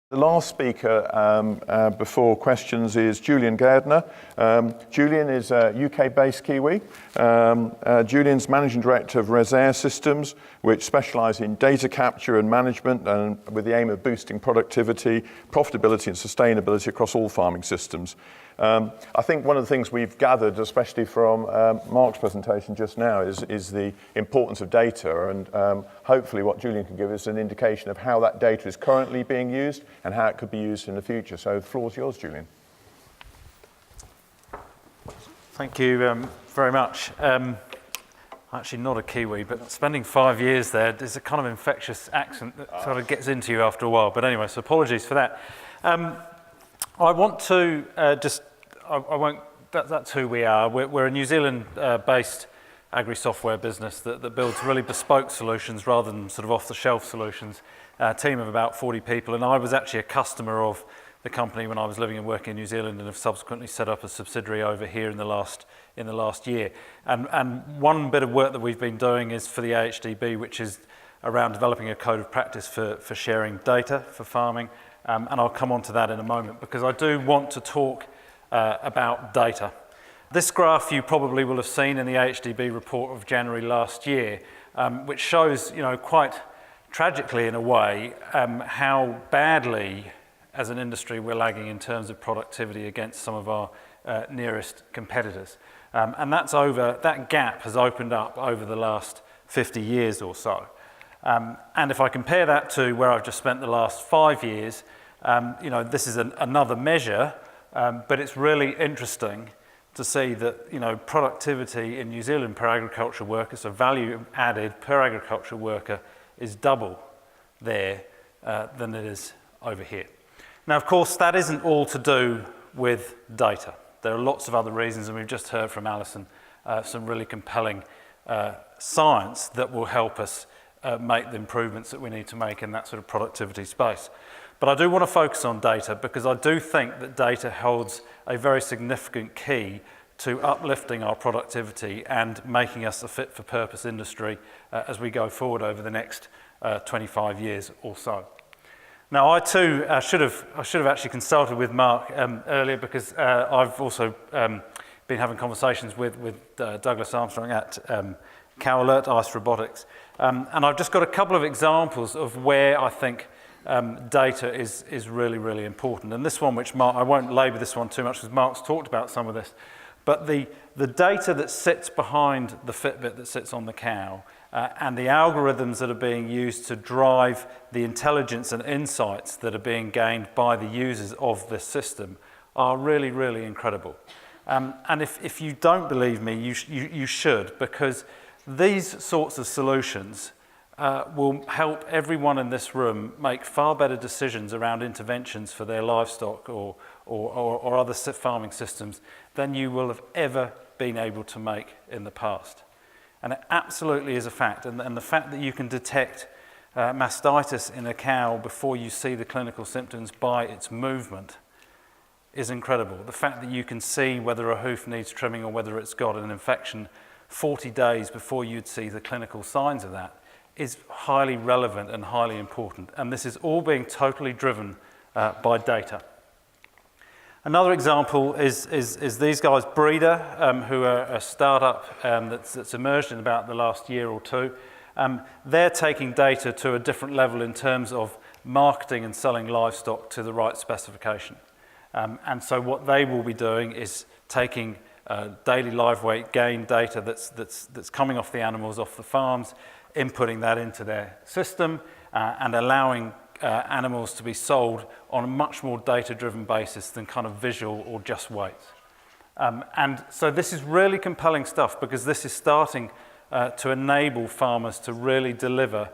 The last speaker before questions is Julian Gairdner. Julian is a UK-based Kiwi. Julian's Managing Director of Rezare Systems, which specialise in data capture and management and with the aim of boosting productivity, profitability and sustainability across all farming systems. I think one of the things we've gathered, especially from Mark's presentation just now, is the importance of data, and hopefully what Julian can give us an indication of how that data is currently being used and how it could be used in the future. So the floor is yours, Julian. Thank you very much. Actually not a Kiwi, but spending 5 years there, there's a kind of infectious accent that sort of gets into you after a while. But anyway, so apologies for that. I want to that's who we are. We're a New Zealand-based agri-software business that builds really bespoke solutions rather than sort of off-the-shelf solutions. A team of about 40 people, and I was actually a customer of the company when I was living and working in New Zealand, and have subsequently set up a subsidiary over here in the last year. And one bit of work that we've been doing is for the AHDB, which is around developing a code of practice for sharing data for farming. And I'll come on to that in a moment, because I do want to talk about data. This graph you probably will have seen in the AHDB report of January last year, which shows, quite tragically in a way, how badly as an industry we're lagging in terms of productivity against some of our nearest competitors. And that gap has opened up over the last 50 years or so. And if I compare that to where I've just spent the last 5 years, this is another measure, but it's really interesting to see that productivity in New Zealand per agricultural worker, so value added per agricultural worker, is double there than it is over here. Now, of course, that isn't all to do with data. There are lots of other reasons, and we've just heard from Alison some really compelling science that will help us make the improvements that we need to make in that sort of productivity space. But I do want to focus on data, because I do think that data holds a very significant key to uplifting our productivity and making us a fit-for-purpose industry as we go forward over the next 25 years or so. Now, I too should have actually consulted with Mark earlier, because I've also been having conversations with Douglas Armstrong at Cow Alert Ice Robotics, and I've just got a couple of examples of where I think data is really, really important. And this one, which Mark, I won't labour this one too much because Mark's talked about some of this, but the data that sits behind the Fitbit that sits on the cow and the algorithms that are being used to drive the intelligence and insights that are being gained by the users of this system are really, really incredible. And if you don't believe me, you should, because these sorts of solutions will help everyone in this room make far better decisions around interventions for their livestock or other farming systems than you will have ever been able to make in the past. And it absolutely is a fact. And the fact that you can detect mastitis in a cow before you see the clinical symptoms by its movement is incredible. The fact that you can see whether a hoof needs trimming or whether it's got an infection 40 days before you'd see the clinical signs of that is highly relevant and highly important. And this is all being totally driven by data. Another example is these guys, Breeder, who are a startup that's emerged in about the last year or two. They're taking data to a different level in terms of marketing and selling livestock to the right specification. And so what they will be doing is taking daily live weight gain data that's coming off the animals, off the farms, inputting that into their system and allowing animals to be sold on a much more data-driven basis than kind of visual or just weights. And so this is really compelling stuff, because this is starting to enable farmers to really deliver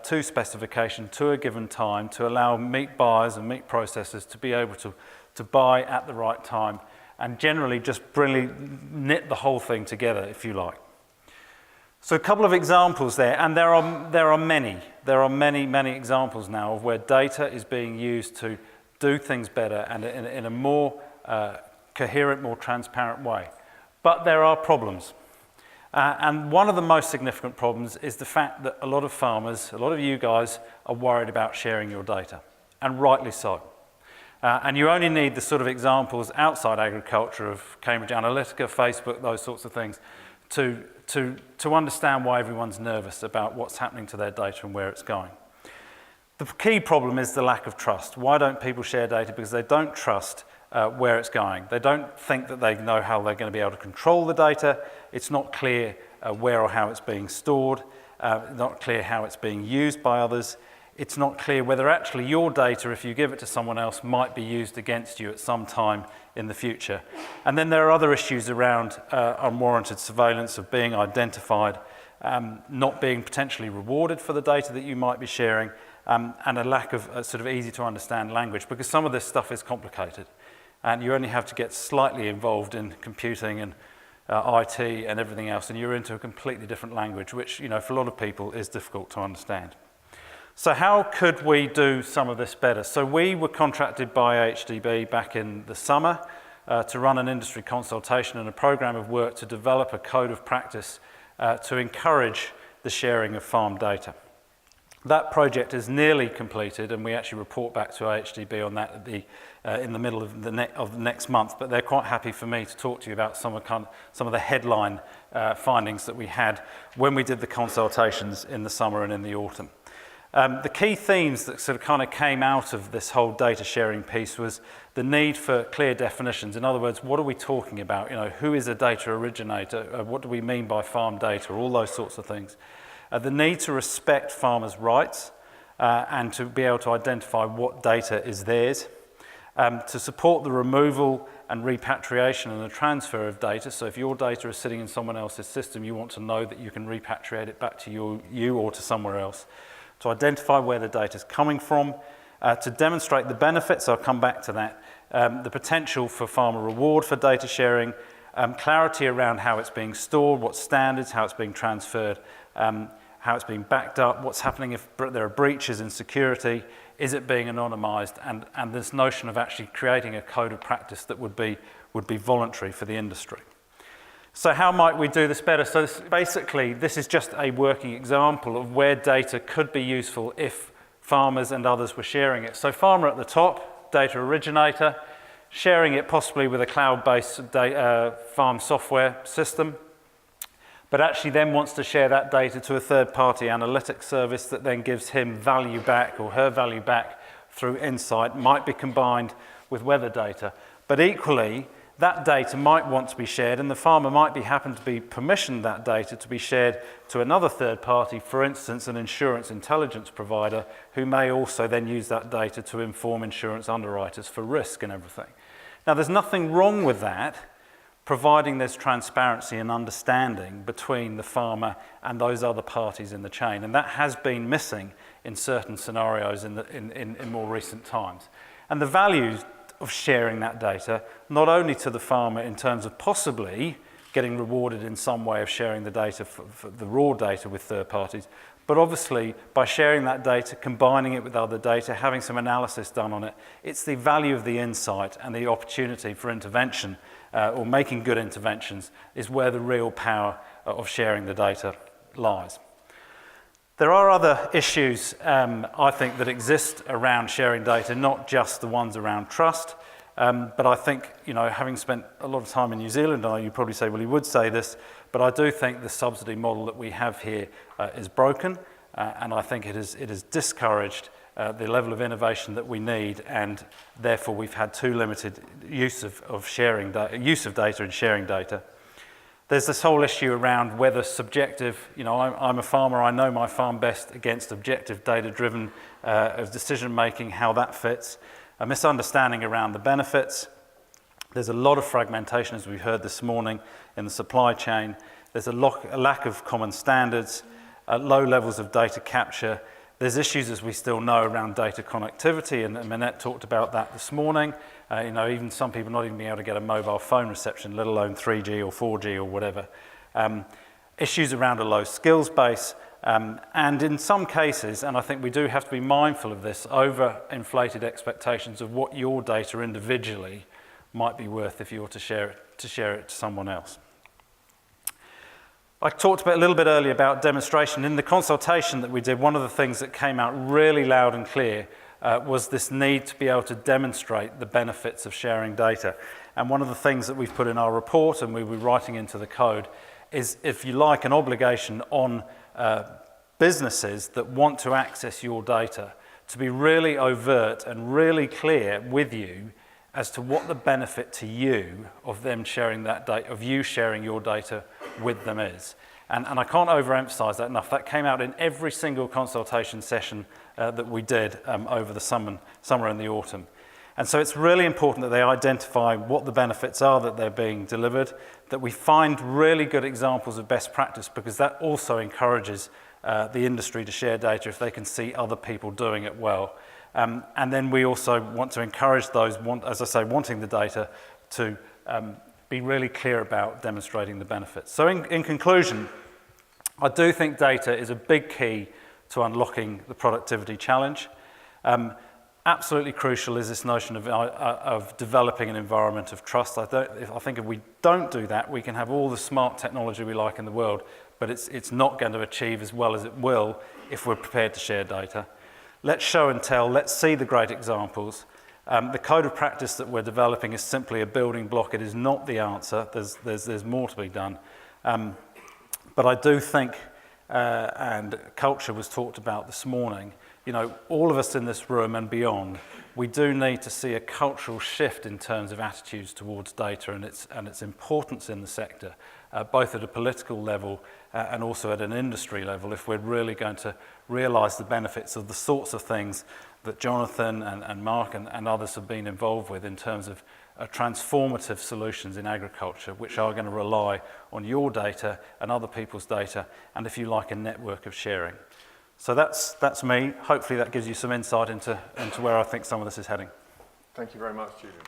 to specification, to a given time, to allow meat buyers and meat processors to be able to buy at the right time and generally just really knit the whole thing together, if you like. So a couple of examples there, and there are many. There are many examples now of where data is being used to do things better and in a more coherent, more transparent way. But there are problems. And one of the most significant problems is the fact that a lot of farmers, a lot of you guys, are worried about sharing your data. and rightly so. And you only need the sort of examples outside agriculture of Cambridge Analytica, Facebook, those sorts of things, to understand why everyone's nervous about what's happening to their data and where it's going. The key problem is the lack of trust. Why don't people share data? Because they don't trust where it's going. They don't think that they know how they're going to be able to control the data. It's not clear where or how it's being stored, not clear how it's being used by others. It's not clear whether actually your data, if you give it to someone else, might be used against you at some time in the future. And then there are other issues around unwarranted surveillance, of being identified, not being potentially rewarded for the data that you might be sharing, and a lack of sort of easy to understand language, because some of this stuff is complicated. And you only have to get slightly involved in computing and IT and everything else, and you're into a completely different language, which, you know, for a lot of people is difficult to understand. So how could we do some of this better? So we were contracted by HDB back in the summer to run an industry consultation and a program of work to develop a code of practice to encourage the sharing of farm data. That project is nearly completed, and we actually report back to HDB on that at in the middle of the next month, but they're quite happy for me to talk to you about some of the headline findings that we had when we did the consultations in the summer and in the autumn. The key themes that sort of kind of came out of this whole data sharing piece was the need for clear definitions. In other words, what are we talking about? You know, who is a data originator? What do we mean by farm data? All those sorts of things. The need to respect farmers' rights and to be able to identify what data is theirs. To support the removal and repatriation and the transfer of data. So if your data is sitting in someone else's system, you want to know that you can repatriate it back to you or to somewhere else. To identify where the data is coming from, to demonstrate the benefits, I'll come back to that, the potential for farmer reward for data sharing, clarity around how it's being stored, what standards, how it's being transferred, how it's being backed up, what's happening if there are breaches in security, is it being anonymized, and this notion of actually creating a code of practice that would be voluntary for the industry. So how might we do this better? So basically, this is just a working example of where data could be useful if farmers and others were sharing it. So farmer at the top, data originator, sharing it possibly with a cloud-based farm software system, but actually then wants to share that data to a third-party analytics service that then gives him value back or her value back through insight, might be combined with weather data. But equally, that data might want to be shared, and the farmer might happen to be permissioned that data to be shared to another third party, for instance, an insurance intelligence provider, who may also then use that data to inform insurance underwriters for risk and everything. Now, there's nothing wrong with that, providing there's transparency and understanding between the farmer and those other parties in the chain, and that has been missing in certain scenarios in more recent times. And the values of sharing that data, not only to the farmer in terms of possibly getting rewarded in some way of sharing the data, for the raw data with third parties, but obviously by sharing that data, combining it with other data, having some analysis done on it, it's the value of the insight and the opportunity for intervention or making good interventions is where the real power of sharing the data lies. There are other issues, I think, that exist around sharing data, not just the ones around trust, but I think, you know, having spent a lot of time in New Zealand, I know you probably say, well, he would say this, but I do think the subsidy model that we have here is broken, and I think it has discouraged the level of innovation that we need, and therefore we've had too limited use of data and sharing data. There's this whole issue around whether subjective, you know, I'm a farmer, I know my farm best, against objective data-driven decision-making, how that fits. A misunderstanding around the benefits. There's a lot of fragmentation, as we heard this morning, in the supply chain. There's a lack of common standards, low levels of data capture. There's issues, as we still know, around data connectivity, and Minette talked about that this morning. You know, even some people not even being able to get a mobile phone reception, let alone 3G or 4G or whatever. Issues around a low skills base, and in some cases, and I think we do have to be mindful of this, over-inflated expectations of what your data individually might be worth if you were to share it to someone else. I talked a little bit earlier about demonstration. In the consultation that we did, one of the things that came out really loud and clear was this need to be able to demonstrate the benefits of sharing data. And one of the things that we've put in our report and we were writing into the code is, if you like, an obligation on businesses that want to access your data to be really overt and really clear with you as to what the benefit to you of them sharing that data, of you sharing your data with them is. And I can't overemphasize that enough. That came out in every single consultation session that we did over the summer and the autumn. And so it's really important that they identify what the benefits are that they're being delivered, that we find really good examples of best practice, because that also encourages the industry to share data if they can see other people doing it well. And then we also want to encourage those, as I say, wanting the data to be really clear about demonstrating the benefits. So in conclusion, I do think data is a big key to unlocking the productivity challenge. Absolutely crucial is this notion of developing an environment of trust. I think if we don't do that, we can have all the smart technology we like in the world, but it's not going to achieve as well as it will if we're prepared to share data. Let's show and tell, let's see the great examples. The code of practice that we're developing is simply a building block. It is not the answer. There's more to be done. But I do think, and culture was talked about this morning, you know, all of us in this room and beyond, we do need to see a cultural shift in terms of attitudes towards data and its importance in the sector, both at a political level and also at an industry level, if we're really going to realise the benefits of the sorts of things that Jonathan and Mark and others have been involved with in terms of transformative solutions in agriculture, which are going to rely on your data and other people's data, and if you like, a network of sharing. So that's me. Hopefully that gives you some insight into where I think some of this is heading. Thank you very much, Julian.